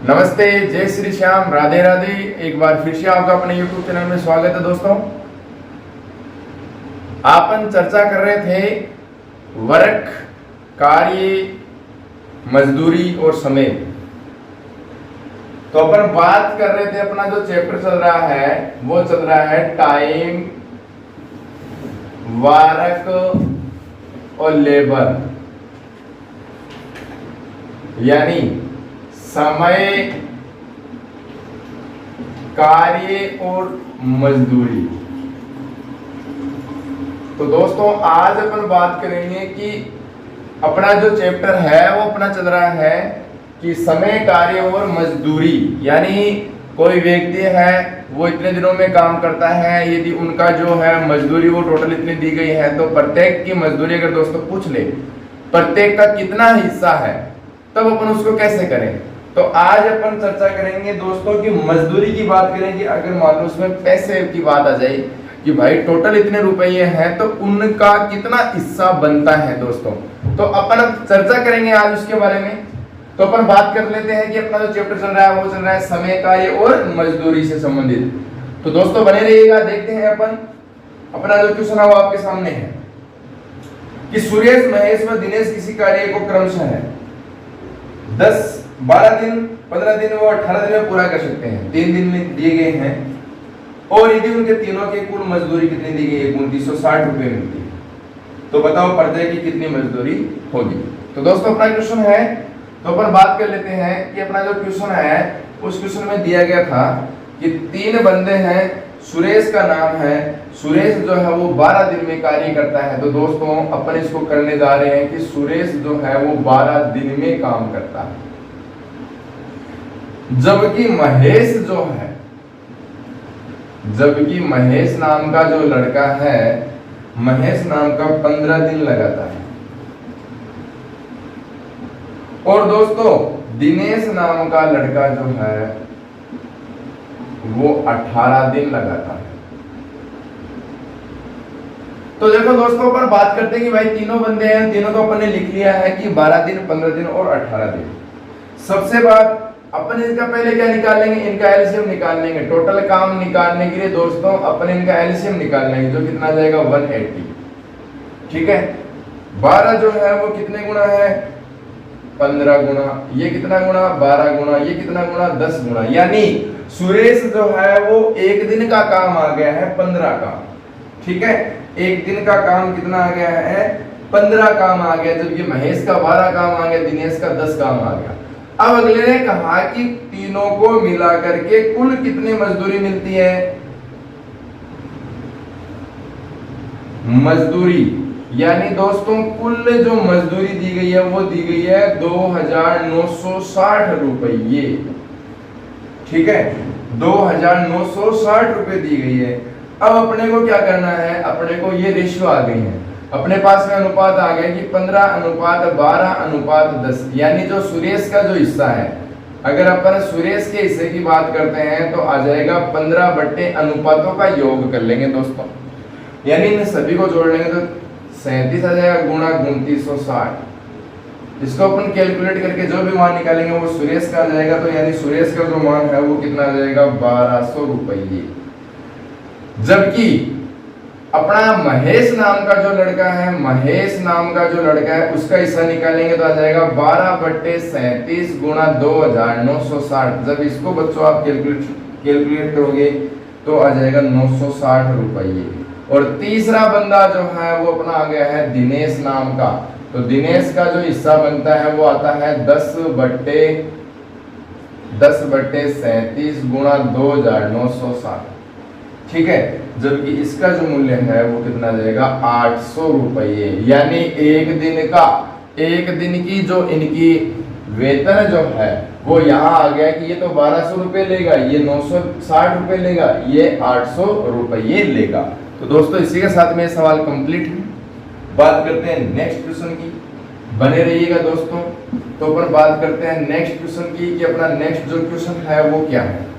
नमस्ते, जय श्री श्याम, राधे राधे। एक बार फिर से आपका अपने YouTube चैनल में स्वागत है। दोस्तों, अपन चर्चा कर रहे थे वर्क, कार्य, मजदूरी और समय। तो अपन बात कर रहे थे, अपना जो चैप्टर चल रहा है वो चल रहा है टाइम, वर्क और लेबर, यानी समय, कार्य और मजदूरी। तो दोस्तों, आज अपन बात करेंगे कि अपना जो चैप्टर है वो अपना चल रहा है कि समय, कार्य और मजदूरी, यानी कोई व्यक्ति है वो इतने दिनों में काम करता है, यदि उनका जो है मजदूरी वो टोटल इतनी दी गई है, तो प्रत्येक की मजदूरी अगर दोस्तों पूछ ले प्रत्येक का कितना हिस्सा है, तब अपन उसको कैसे करें। तो आज अपन चर्चा करेंगे दोस्तों कि मजदूरी की बात करेंगे। अगर मान लो उसमें पैसे की बात आ जाए कि भाई टोटल इतने रुपये हैं तो उनका कितना हिस्सा बनता है दोस्तों, तो अपन चर्चा करेंगे आज उसके बारे में। तो अपन बात कर लेते हैं कि अपना जो चैप्टर चल रहा है वो चल रहा है समय, कार्य और मजदूरी से संबंधित। तो दोस्तों बने रहिएगा। देखते हैं अपन अपना जो क्वेश्चन है वो आपके सामने है कि सुरेश, महेश व दिनेश किसी कार्य को क्रमशः है 10, 12 दिन, 15 दिन व 18 दिन में पूरा कर सकते हैं। 3 दिन में दिए गए हैं और यदि उनके तीनों की कुल मजदूरी कितनी दी गई है, 2960 रुपए मिलती है, तो बताओ प्रत्येक की कितनी मजदूरी होगी। तो दोस्तों अपना क्वेश्चन है, तो अपन बात कर लेते हैं कि अपना जो क्वेश्चन है उस क्वेश्चन में दिया गया था कि 3 बंदे हैं, सुरेश का नाम है, सुरेश जो है वो 12 दिन में कार्य करता है। तो दोस्तों अपन इसको करने जा रहे हैं कि सुरेश जो है वो 12 दिन में काम करता है, जबकि महेश जो है, जबकि महेश नाम का जो लड़का है, महेश नाम का 15 दिन लगाता है, और दोस्तों दिनेश नाम का लड़का जो है वो 18 दिन लगाता है। तो देखो दोस्तों, अपन बात करते हैं कि भाई तीनों बंदे हैं, तीनों को अपन ने लिख लिया है कि 12 दिन, 15 दिन और 18 दिन। सबसे बात अपन इनका पहले क्या निकाल लेंगे, इनका एलसीएम निकाल लेंगे। टोटल काम निकालने के लिए दोस्तों अपन इनका एलसीएम निकाल लेंगे, जो कितना जाएगा 180। ठीक है, 12 जो है वो कितने गुना है, 15 गुना, ये कितना गुना 12 गुना, ये कितना गुना 10 गुना, यानी सुरेश जो है वो एक दिन का काम आ गया है 15 का। ठीक है, एक दिन का काम कितना आ गया है, 15 काम आ गया, जबकि महेश का 12 काम आ गया, दिनेश का 10 काम आ गया। अब अगले ने कहा कि तीनों को मिला करके कुल कितनी मजदूरी मिलती है। मजदूरी यानी दोस्तों कुल जो मजदूरी दी गई है वो दी गई है 2960 रुपये। ठीक है, 2960 रुपये दी गई है। अब अपने को क्या करना है, अपने को ये रेशियो आ गई है, अपने पास में अनुपात आ गया कि 15:12:10, यानी जो सुरेश का जो हिस्सा है, अगर अपन सुरेश के हिस्से की बात करते हैं तो आ जाएगा 15 बट्टे अनुपातों का योग कर लेंगे दोस्तों, यानी इन सभी को जोड़ लेंगे तो 37 आ जाएगा गुणा 2960। इसको अपन कैलकुलेट करके जो भी मान निकालेंगे वो सुरेश का आ जाएगा, तो यानी सुरेश का जो मान है वो कितना आ जाएगा 1200 रुपये। जबकि अपना महेश नाम का जो लड़का है, महेश नाम का जो लड़का है उसका हिस्सा निकालेंगे तो आ जाएगा 12/37 गुणा 2960। जब इसको बच्चों आप कैलकुलेट करोगे तो आ जाएगा 960 रुपये। और तीसरा बंदा जो है वो अपना आ गया है दिनेश नाम का, तो दिनेश का जो हिस्सा बनता है वो आता है 10/37 गुणा 2960। ठीक है, जबकि इसका जो मूल्य है वो कितना जाएगा 800 रुपये, यानी एक दिन की जो इनकी वेतन जो है वो यहाँ आ गया कि ये तो 1200 रुपये लेगा, ये 960 रुपये लेगा, ये 800 रुपये लेगा। तो दोस्तों इसी के साथ में सवाल कंप्लीट है। बात करते हैं नेक्स्ट क्वेश्चन की, बने रहिएगा दोस्तों। तो अपन बात करते हैं नेक्स्ट क्वेश्चन की कि अपना नेक्स्ट जो क्वेश्चन है वो क्या है।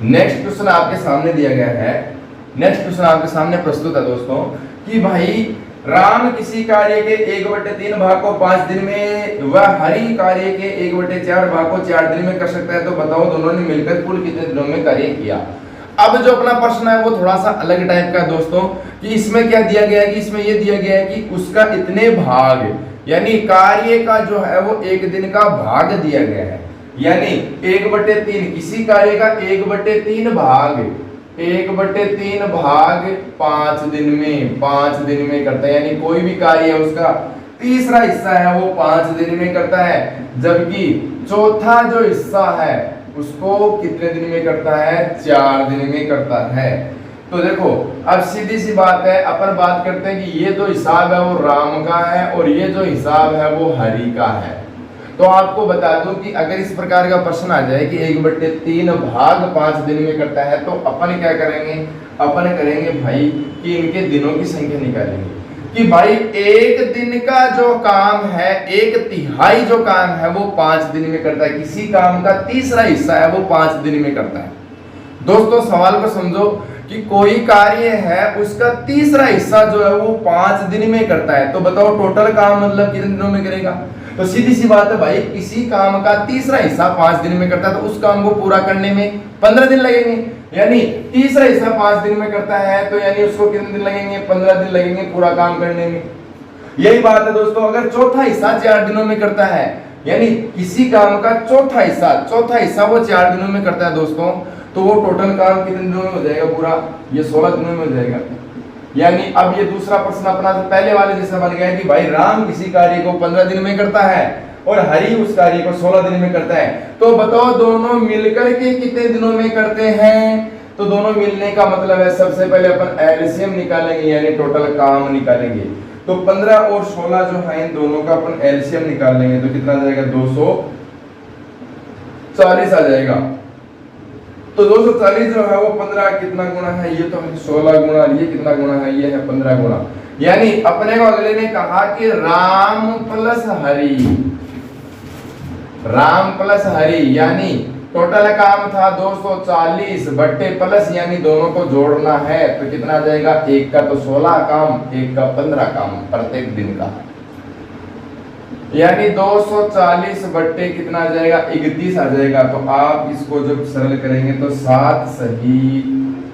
नेक्स्ट क्वेश्चन आपके सामने दिया गया है, नेक्स्ट क्वेश्चन आपके सामने प्रस्तुत है दोस्तों कि भाई राम किसी कार्य के 1/3 भाग को 5 दिन में व हरि कार्य के 1/4 भाग को 4 दिन में कर सकता है। तो बताओ दोनों ने मिलकर कुल कितने दिनों में कार्य किया। अब जो अपना प्रश्न है वो थोड़ा सा अलग टाइप का दोस्तों, कि इसमें क्या दिया गया है कि इसमें ये दिया गया है कि उसका इतने भाग, यानी कार्य का जो है वो 1 दिन का भाग दिया गया है, यानी 1/3 किसी कार्य का 1/3 भाग 1/3 भाग 5 दिन में 5 दिन में करता है, यानी कोई भी कार्य है उसका तीसरा हिस्सा है वो 5 दिन में करता है, जबकि चौथा जो हिस्सा है उसको कितने दिन में करता है, 4 दिन में करता है। तो देखो अब सीधी सी बात है, अपन बात करते हैं कि ये जो हिसाब है वो राम का है और ये जो हिसाब है वो हरि का है। तो आपको बता दूं कि अगर इस प्रकार का प्रश्न आ जाए कि 1/3 भाग 5 दिन में करता है, तो अपन क्या करेंगे, अपन करेंगे भाई कि इनके दिनों की संख्या निकालेंगे कि भाई एक दिन का जो काम है 1/3 जो काम है वो 5 दिन में करता है, किसी काम का तीसरा हिस्सा है वो 5 दिन में करता है। दोस्तों सवाल को समझो कि कोई कार्य है उसका तीसरा हिस्सा जो है वो 5 दिन में करता है, तो बताओ टोटल काम मतलब कितने दिनों में करेगा। तो सीधी सी बात है भाई, किसी काम का तीसरा हिस्सा 5 दिन में करता है तो उस काम को पूरा करने में 15 दिन लगेंगे, यानी तीसरा हिस्सा 5 दिन में करता है तो यानी उसको कितने दिन लगेंगे, 15 दिन लगेंगे पूरा काम करने में। यही बात है दोस्तों, अगर चौथा हिस्सा 4 दिनों में करता है, यानी किसी काम का चौथा हिस्सा वो 4 दिनों में करता है दोस्तों, तो वो टोटल काम कितने दिनों में हो जाएगा, पूरा ये 16 दिनों में हो जाएगा। यानी अब ये दूसरा प्रश्न अपना तो पहले वाले जैसा बन गया कि भाई राम किसी कार्य को 15 दिन में करता है और हरि उस कार्य को 16 दिन में करता है, तो बताओ दोनों मिलकर के कितने दिनों में करते हैं। तो दोनों मिलने का मतलब है सबसे पहले अपन एलसीएम निकालेंगे, यानी टोटल काम निकालेंगे। तो 15 और 16 जो है इन दोनों का अपन एलसीएम निकाल लेंगे तो कितना आ जाएगा, 240 आ जाएगा। तो 240 जो है वो 15 कितना गुना है, ये तो 16 गुना, ये कितना गुना है, ये है 15 गुना। यानी अपने को अगले ने कहा कि राम प्लस हरि, यानी टोटल काम था 240 बट्टे प्लस, यानी दोनों को जोड़ना है तो कितना आ जाएगा, एक का तो 16 काम, एक का 15 काम प्रत्येक दिन का, यानी 240 बट्टे कितना आ जाएगा, 31 आ जाएगा। तो आप इसको जब सरल करेंगे तो 7 सही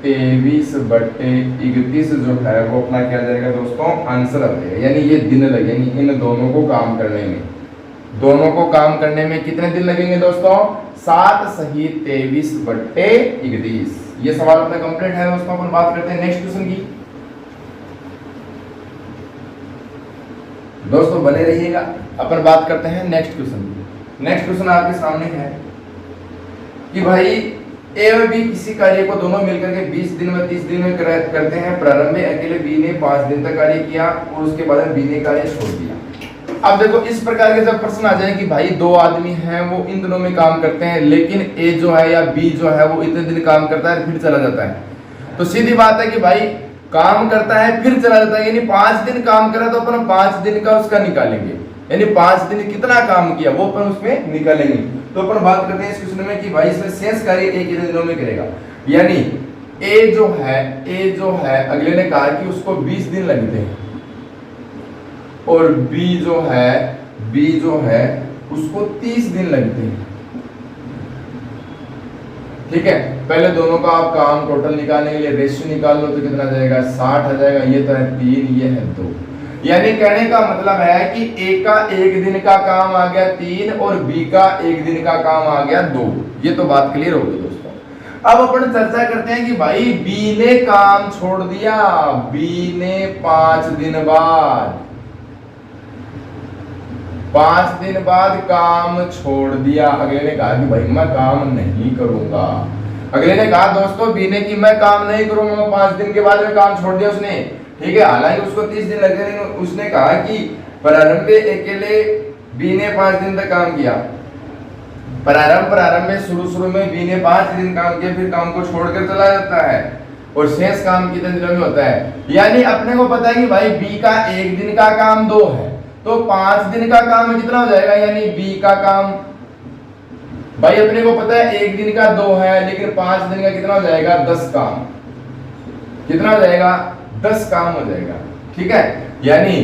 23 बट्टे 31 जो है वो अपना क्या जाएगा दोस्तों, आंसर आ जाएगा। यानी ये दिन लगेंगे इन दोनों को काम करने में, दोनों को काम करने में कितने दिन लगेंगे दोस्तों, 7 सही 23 बट्टे 31। ये सवाल अपना कंप्लीट है दोस्तों। अपन बात करते हैं नेक्स्ट क्वेश्चन की। दोस्तों बने रहिएगा, अपन बात करते हैं नेक्स्ट क्वेश्चन की। नेक्स्ट क्वेश्चन आपके सामने है कि भाई ए और बी किसी कार्य को दोनों मिलकर के 20 दिन व 30 दिन में करते हैं। प्रारंभ में अकेले बी ने 5 दिन तक कार्य किया और उसके बाद बी ने कार्य छोड़ दिया। अब देखो इस प्रकार के जब प्रश्न आ जाए कि भाई 2 आदमी हैं वो इन दिनों में काम करते हैं, लेकिन ए जो है या बी जो है वो इतने दिन काम करता है फिर चला जाता है, तो सीधी बात है कि भाई काम करता है फिर चला जाता है, यानी 5 दिन काम करा तो अपन 5 दिन का उसका निकालेंगे, यानी 5 दिन कितना काम किया वो अपन उसमें निकालेंगे। तो अपन बात करते हैं इस क्वेश्चन में कि भाई इसमें शेष कार्य ए कितने दिनों में करेगा। यानी ए जो है अगले ने कहा कि उसको 20 दिन लगते हैं और बी जो है उसको 30 दिन लगते हैं। ठीक है, पहले दोनों का आप काम टोटल निकालने के लिए रेशियो निकाल लो तो कितना आ जाएगा, 60 आ जाएगा। ये तो है 3, ये है 2। यानी कहने का मतलब है कि ए का 1 दिन का काम आ गया 3 और बी का 1 दिन का काम आ गया 2। ये तो बात क्लियर होगी दोस्तों। अब अपन चर्चा करते हैं कि भाई बी ने काम छोड़ दिया, बी ने 5 दिन बाद 5 दिन बाद काम छोड़ दिया। अगले ने कहा कि भाई मैं काम नहीं करूंगा। अगले ने कहा दोस्तों बी ने कि मैं काम नहीं करूंगा, 5 दिन के बाद में काम छोड़ दिया उसने। ठीक है, हालांकि उसको 30 दिन लगे, लेकिन उसने कहा कि प्रारंभ में अकेले बी ने 5 दिन तक काम किया। प्रारंभ में शुरू में बी ने 5 दिन काम किया, फिर काम को छोड़कर चला जाता है और शेष काम कितने दिनों में होता है। यानी अपने को पता है कि भाई बी का 1 दिन का काम 2 है, तो 5 दिन का काम कितना हो जाएगा, यानी बी का काम भाई अपने को पता है 1 दिन का 2 है, लेकिन 5 दिन का कितना हो जाएगा, 10 काम। कितना हो जाएगा, 10 काम हो जाएगा। ठीक है, यानी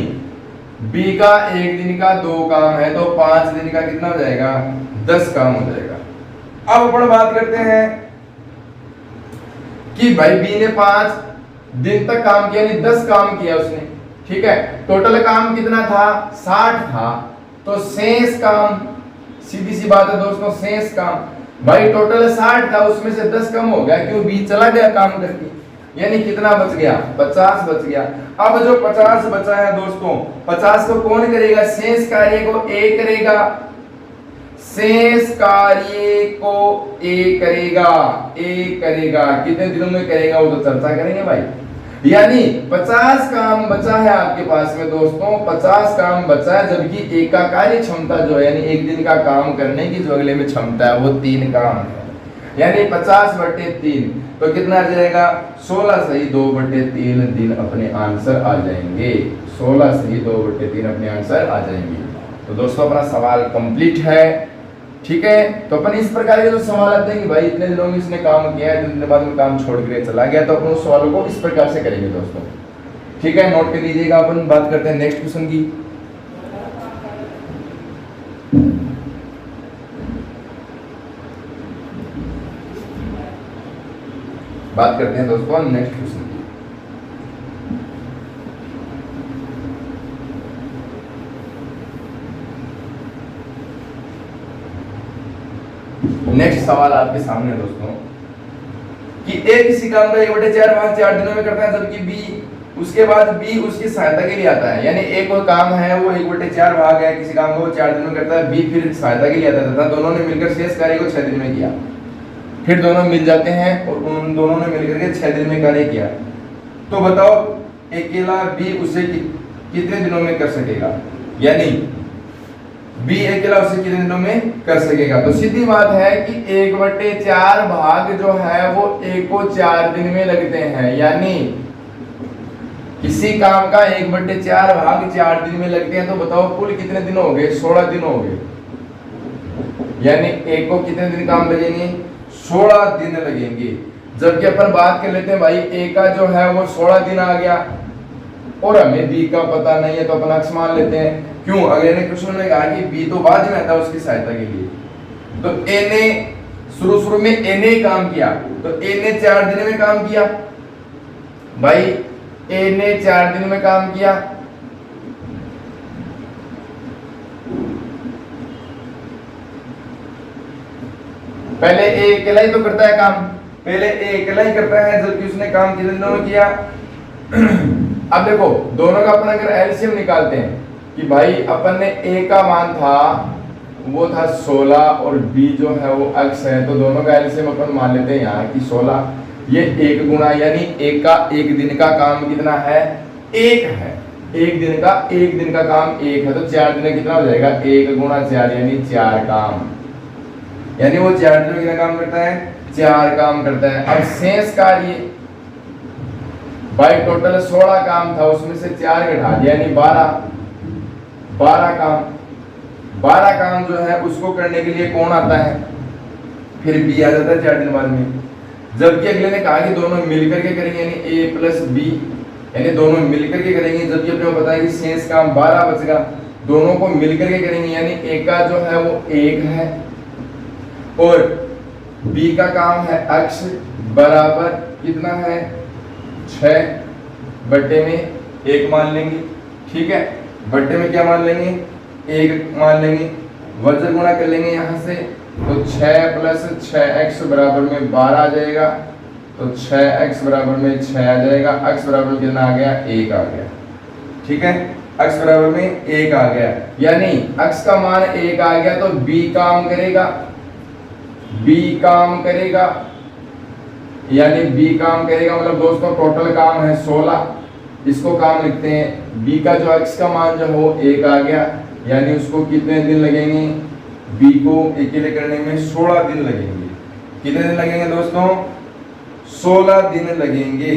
बी का एक दिन का 2 काम है तो 5 दिन का कितना हो जाएगा, 10 काम हो जाएगा। अब अपन बात करते हैं कि भाई बी ने 5 दिन तक काम किया, यानी 10 काम किया उसने, ठीक है, टोटल काम कितना था, 60 था, तो शेष काम, सीधी सी बात है दोस्तों, शेष काम भाई टोटल 60 था, उसमें से 10 कम हो गया, क्यों, बी चला गया काम करके, यानी कितना बच गया, 50 बच गया। अब जो 50 बचा है दोस्तों, 50 को कौन करेगा, शेष कार्य को ए करेगा, शेष कार्य को ए करेगा, ए करेगा, कितने दिनों में करेगा वो तो चर्चा करेंगे भाई। यानी 50 काम बचा है आपके पास में दोस्तों, 50 काम बचा है, जबकि एक का कार्य क्षमता जो है, यानी एक दिन का काम करने की जो अगले में क्षमता है वो 3 काम है, यानी 50/3, तो कितना आ जाएगा, 16 सही 2/3 दिन अपने आंसर आ जाएंगे, 16 सही 2/3 अपने आंसर आ जाएंगे। तो दोस्तों अपना सवाल कंप्लीट है, ठीक है। तो अपन इस प्रकार के जो सवाल आते हैं कि भाई इतने दिनों में इसने काम किया है, 2 दिन बाद में काम छोड़ कर चला गया, तो अपन उस सवालों को इस प्रकार से करेंगे दोस्तों, ठीक है, नोट कर लीजिएगा। अपन बात करते हैं नेक्स्ट क्वेश्चन की। बात करते हैं दोस्तों नेक्स्ट क्वेश्चन की। नेक्स्ट सवाल आपके सामने दोस्तों कि ए किसी काम का 1/4 भाग 4 दिनों में करता है, जबकि बी उसके बाद बी उसकी सहायता के लिए आता है, यानी एक कोई काम है वो 1/4 भाग है किसी काम को, वो 4 दिन में करता है, बी फिर सहायता के लिए आता है, तथा दोनों ने मिलकर शेष कार्य को 6 दिन में किया, फिर दोनों मिल जाते हैं और उन दोनों ने मिलकर के 6 दिन में कार्य किया, तो बताओ अकेला बी उसे कितने दिनों में कर सकेगा, यानी बी अकेला उसे कितने दिनों में कर सकेगा। तो सीधी बात है कि 1/4 भाग जो है वो ए को 4 दिन में लगते हैं, यानी किसी काम का 1/4 भाग 4 दिन में लगते हैं, तो बताओ कुल कितने दिन हो गए, 16 दिन हो गए, यानी ए को कितने दिन काम लगेंगे, 16 दिन लगेंगे। जबकि अपन बात कर लेते हैं भाई ए का जो है वो 16 दिन आ गया और हमें बी का पता नहीं है, तो अपन अक्स मान लेते हैं, क्यों, अगले ने क्वेश्चन में कहा कि बी तो बाद में आता है उसकी सहायता के लिए, तो ए ने शुरू में ए ने काम किया, तो ए ने 4 दिन में काम किया, भाई ए ने 4 दिन में काम किया, पहले ए अकेला ही तो करता है काम, पहले ए अकेला ही करता है, जबकि उसने काम कितने दिनों में किया। अब देखो दोनों का अपन अगर एलसीएम निकालते हैं कि भाई अपन ने ए का मान था वो था 16 और बी जो है वो x है, तो दोनों का एलसीएम अपन मान लेते हैं यहाँ कि 16, ये 1 गुना, यानी एक का एक दिन का काम कितना है, 1 है, एक दिन का काम 1 है, तो 4 दिन कितना हो जाएगा, 1 गुना 4 यानी 4 काम, यानी वो 4 दिन में कितना काम करता है, 4 काम करता है। अब शेष कार्य भाई टोटल 16 काम था, उसमें से 4 घटा दिया, यानी 12 काम, 12 काम जो है उसको करने के लिए कौन आता है, फिर बी आ जाता है 4 दिन बाद में। जबकि अगले ने कहा कि दोनों मिलकर के करेंगे, यानी ए प्लस बी, यानी दोनों मिलकर के करेंगे, जबकि अपने को पता है कि शेष काम 12 बचेगा, दोनों को मिलकर के करेंगे, यानी ए का जो है वो 1 है और बी का काम है x बराबर कितना है, 6/1 मान लेंगे, ठीक है, बट्टे में क्या मान लेंगे, 1 मान लेंगे, वज्र गुणा कर लेंगे यहाँ से, तो 6 + 6x बराबर में 12 आ जाएगा, तो 6x बराबर में 6 आ जाएगा, x बराबर कितना आ गया, 1 आ गया, ठीक है, x बराबर में 1 आ गया, यानी x का मान 1 आ गया, तो b काम करेगा, यानी b काम करेगा, मतलब दोस्तों टोटल काम है 16, इसको काम लिखते हैं, b का जो x का मान जो हो 1 आ गया, यानी उसको कितने दिन लगेंगे, b को अकेले करने में 16 दिन लगेंगे, कितने दिन लगेंगे दोस्तों, 16 दिन लगेंगे,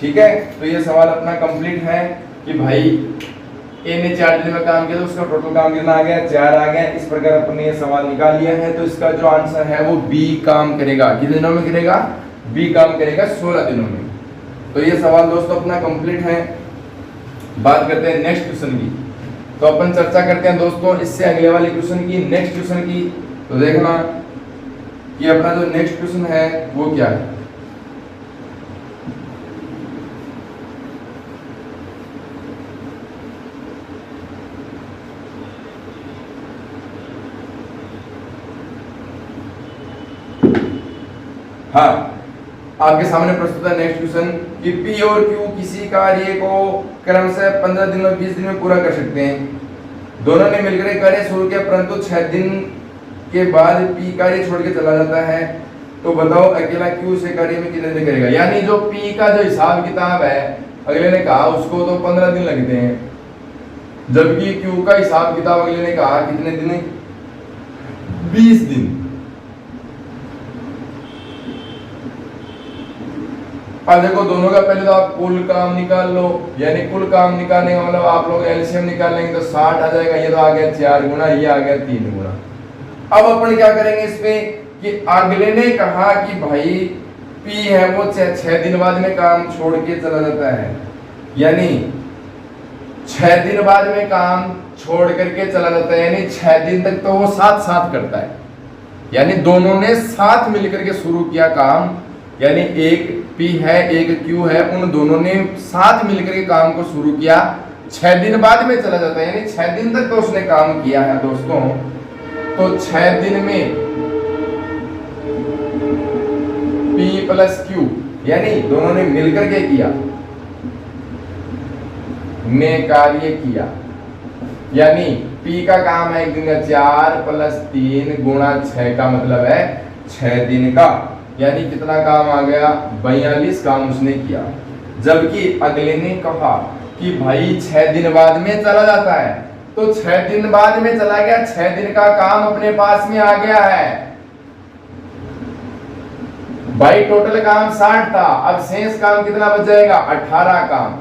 ठीक है। तो ये सवाल अपना कंप्लीट है कि भाई ए ने 4 दिन में काम किया, तो उसका टोटल काम कितना आ गया, 4 आ गया। इस प्रकार अपने ये सवाल निकाल लिया है, तो इसका जो आंसर है वो बी काम करेगा, कितने दिनों में करेगा, बी काम करेगा 16 दिनों में। तो ये सवाल दोस्तों अपना कंप्लीट है, बात करते हैं नेक्स्ट क्वेश्चन की। तो अपन चर्चा करते हैं दोस्तों इससे अगले वाले क्वेश्चन की, नेक्स्ट क्वेश्चन की। तो देखना कि अपना जो नेक्स्ट क्वेश्चन है वो क्या है। हाँ, आपके सामने प्रस्तुत है नेक्स्ट क्वेश्चन कि P और Q किसी कार्य को क्रम से 15 दिन और 20 दिन में पूरा कर सकते हैं। दोनों ने मिलकर एक कार्य शुरू किया, परंतु 6 दिन के बाद P कार्य छोड़ के चला जाता है। तो बताओ अकेला Q से कार्य में कितने दिन करेगा। यानी जो P का जो हिसाब किताब है, अगले ने कहा उसको तो 15 दिन लगते हैं, जबकि Q का हिसाब किताब अगले ने कहा कितने दिन, 20 दिन। अब देखो दोनों का पहले तो आप कुल काम निकाल लो, यानी कुल काम निकालने का मतलब आप लोग एलसीएम निकाल लेंगे तो 60 आ जाएगा। ये तो आ गया 4 गुना, ये आ गया 3 गुना। अब अपन क्या करेंगे इसमें कि अगले ने कहा कि भाई P है वो 6 दिन बाद में काम छोड़ के चला जाता है, यानी 6 दिन बाद में काम छोड़ करके चला जाता है, यानी 6 दिन तक तो वो साथ साथ करता है। यानी दोनों ने साथ मिलकर के शुरू किया काम, यानी एक P है एक Q है, उन दोनों ने साथ मिलकर के काम को शुरू किया, 6 दिन बाद में चला जाता है, यानी 6 दिन तक तो उसने काम किया है दोस्तों। तो 6 दिन में P प्लस Q, यानी दोनों ने मिलकर के किया, ने कार्य किया, यानी P का काम है 1 दिन का 4 प्लस 3 गुणा 6 का मतलब है 6 दिन का, यानी कितना काम आ गया, 42 काम उसने किया। जबकि अगले ने कहा कि भाई 6 दिन बाद में चला जाता है, तो 6 दिन बाद में चला गया, 6 दिन का काम अपने पास में आ गया है भाई। टोटल काम 60 था, अब शेष काम कितना बच जाएगा, 18 काम।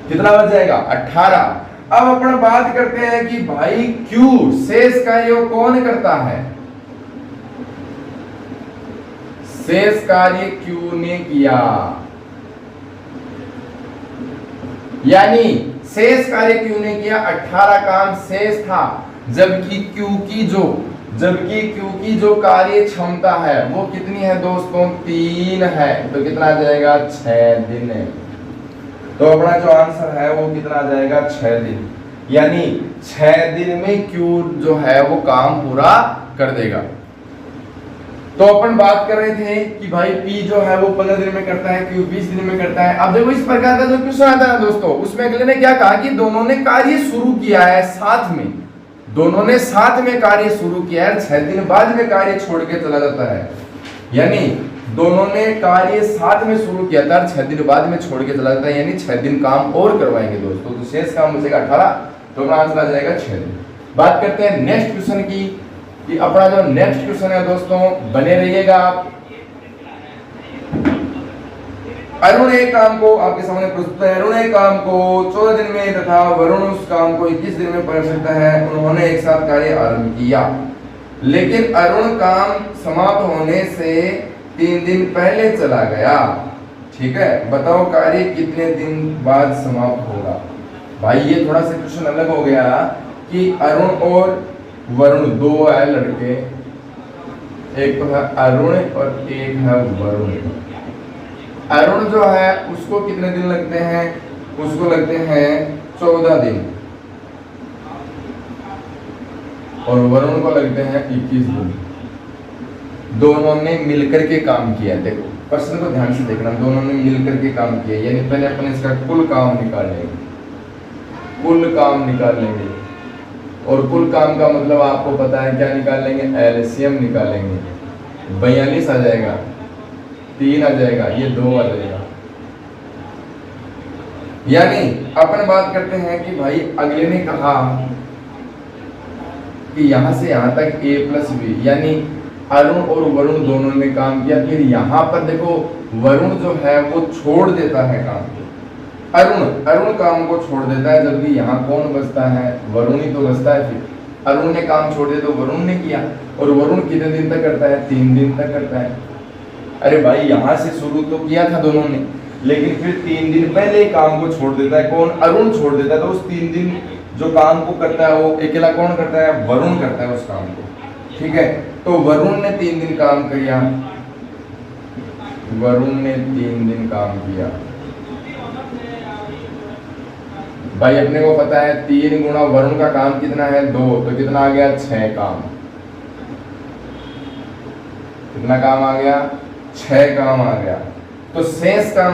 कितना बच जाएगा, 18। अब अपन बात करते हैं कि भाई Q शेष कार्य कौन करता है। शेष कार्य Q ने किया, यानी शेष कार्य Q ने किया, 18 काम शेष था। जबकि Q की जो कार्य क्षमता है वो कितनी है दोस्तों, 3 है। तो कितना आ जाएगा, 6 दिन है। तो अपना जो आंसर है वो कितना आ जाएगा, 6 दिन। यानी 6 दिन में Q जो है वो काम पूरा कर देगा। तो अपन बात कर रहे थे कि भाई P जो है वो 15 दिन में करता है, Q 20 दिन में करता है। अब देखो इस प्रकार का जो क्वेश्चन आता है दोस्तों, उसमें अगले ने क्या कहा कि दोनों ने कार्य शुरू किया है साथ में, दोनों ने साथ में कार्य शुरू किया है, 6 दिन बाद में कार्य छोड़ के चला जाता है। यानी दोनों ने कार्य साथ में शुरू किया था, 6 दिन बाद में छोड़ के चला जाता है, यानी 6 दिन काम और करवाएंगे दोस्तों। तो शेष काम बचेगा 18, तो अपना आंसर आ जाएगा 6 दिन। बात करते हैं नेक्स्ट क्वेश्चन की कि अपना जो नेक्स्ट क्वेश्चन है दोस्तों, बने रहिएगा आप। अरुण एक काम को आपके सामने प्रस्तुत है। अरुण एक काम को 14 दिन में तथा वरुण उस काम को 21 दिन में कर सकता है। उन्होंने एक साथ कार्य आरंभ किया, लेकिन अरुण काम समाप्त होने से 3 दिन पहले चला गया। ठीक है, बताओ कार्य कितने दिन बाद समाप्त होगा। भाई ये थोड़ा सा क्वेश्चन अलग हो गया कि अरुण और वरुण दो है लड़के, एक तो है अरुण और एक है वरुण। अरुण जो है उसको कितने दिन लगते हैं, उसको लगते हैं 14 दिन, और वरुण को लगते हैं 21 दिन। दोनों ने मिलकर के काम किया। देखो प्रश्न को ध्यान से देखना, दोनों ने मिलकर के काम किया, यानी पहले अपन इसका कुल काम निकाल लेंगे, कुल काम निकाल लेंगे। और कुल काम का मतलब आपको पता है क्या निकाल लेंगे, एलसीएम निकालेंगे। 42 आ जाएगा, 3 आ जाएगा, ये 2 आ जाएगा। यानी अपन बात करते हैं कि भाई अगले ने कहा कि यहां से यहां तक a प्लस बी, यानी अरुण और वरुण दोनों ने काम किया। फिर यहाँ पर देखो वरुण जो है वो छोड़ देता है काम को, अरुण काम को छोड़ देता है, जबकि यहाँ कौन बचता है, वरुण ही तो बचता है। फिर अरुण ने काम छोड़ दिया तो वरुण ने किया, और वरुण कितने दिन तक करता है, 3 दिन तक करता है। अरे भाई यहाँ से शुरू तो किया था दोनों ने, लेकिन फिर 3 दिन पहले काम को छोड़ देता है। कौन? अरुण छोड़ देता है। तो उस 3 दिन जो काम को करता है वो अकेला कौन करता है? वरुण करता है उस काम को। ठीक है, तो वरुण ने 3 दिन काम किया, वरुण ने 3 दिन काम किया। भाई अपने को पता है 3 गुणा वरुण का काम कितना है? 2, तो कितना आ गया? 6 काम। कितना काम आ गया? 6 काम आ गया। तो शेष काम,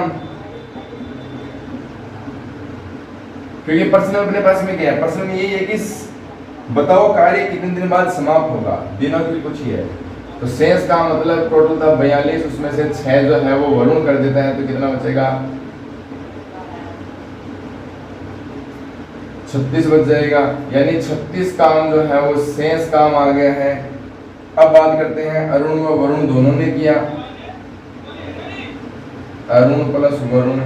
क्योंकि प्रश्न अपने पास में क्या है? प्रश्न में यही है कि बताओ कार्य कितने दिन बाद समाप्त होगा, दिनों की कुछ ही है। तो शेष का मतलब टोटल था 42, उसमें से 6 जो है वो वरुण कर देता है, तो कितना बचेगा? 36 बच जाएगा। यानी 36 काम जो है वो शेष काम आ गया है। अब बात करते हैं अरुण व वरुण दोनों ने किया, अरुण प्लस वरुण।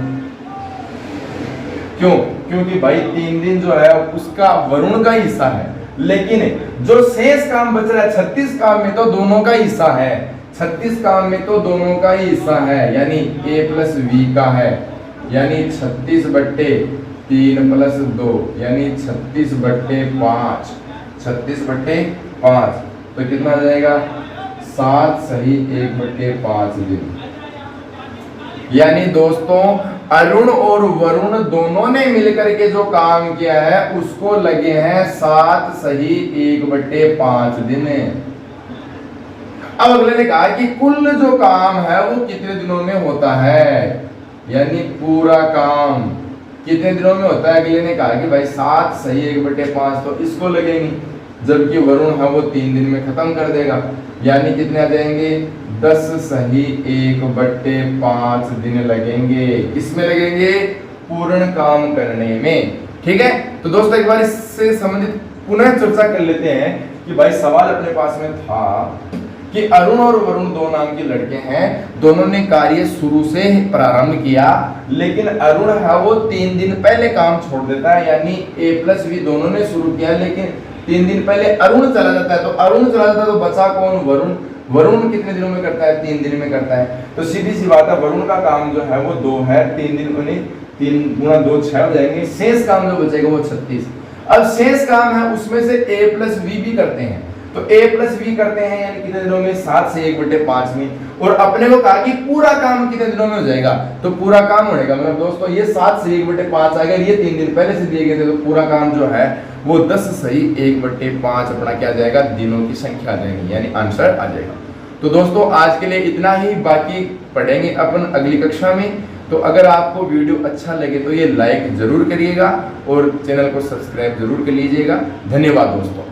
क्यों? क्योंकि भाई 3 दिन जो है उसका वरुण का हिस्सा है, लेकिन जो शेष काम बच रहा है 36 काम में तो दोनों का हिस्सा है। 36 काम में तो दोनों का ही हिस्सा है, यानी a प्लस वी का है। यानी 36/3 प्लस 2 यानी 36/5। 36/5 तो कितना आ जाएगा? 7 सही 1/5 दिन। यानी दोस्तों अरुण और वरुण दोनों ने मिलकर के जो काम किया है उसको लगे हैं 7 सही 1/5 दिन। अब अगले ने कहा कि कुल जो काम है वो कितने दिनों में होता है, यानी पूरा काम कितने दिनों में होता है। अगले ने कहा कि भाई 7 सही 1/5 तो इसको लगेंगे, जबकि वरुण है वो 3 दिन में खत्म कर देगा। यानी कितने आ जाएंगे? 10 सही 1/5 दिन लगेंगे। किसमें लगेंगे? पूर्ण काम करने में। ठीक है, तो दोस्तों एक बार इससे संबंधित पुनः चर्चा कर लेते हैं कि भाई सवाल अपने पास में था कि अरुण और वरुण 2 नाम के लड़के हैं, दोनों ने कार्य शुरू से प्रारंभ किया, लेकिन अरुण है वो 3 दिन पहले काम छोड़ देता है। यानी a प्लस वी दोनों ने शुरू किया, लेकिन 3 दिन पहले अरुण चला जाता है। तो अरुण चला जाता है तो बचा कौन? वरुण। वरुण कितने दिनों में करता है? 3 दिन में करता है। तो सीधी सी बात है, वरुण का काम जो है वो 2 है, 3 दिन उन्हें 3 गुणा 2 6 हो जाएंगे। शेष काम जो बचेगा वो 36। अब शेष काम है उसमें से a प्लस वी भी करते हैं, तो a प्लस वी करते हैं यानी कितने दिनों में? 7 से 1/5 में। और अपने को कहा कि पूरा काम कितने दिनों में हो जाएगा, तो पूरा काम होगा मतलब दोस्तों ये 7 से 1/5 आ गया, ये 3 दिन पहले से दिए गए थे, तो पूरा काम जो है वो 10 सही 1/5 अपना क्या आ जाएगा? दिनों की संख्या आ जाएगी, यानी आंसर आ जाएगा। तो दोस्तों आज के लिए इतना ही, बाकी पढ़ेंगे अपन अगली कक्षा में। तो अगर आपको वीडियो अच्छा लगे तो ये लाइक जरूर करिएगा और चैनल को सब्सक्राइब जरूर कर लीजिएगा। धन्यवाद दोस्तों।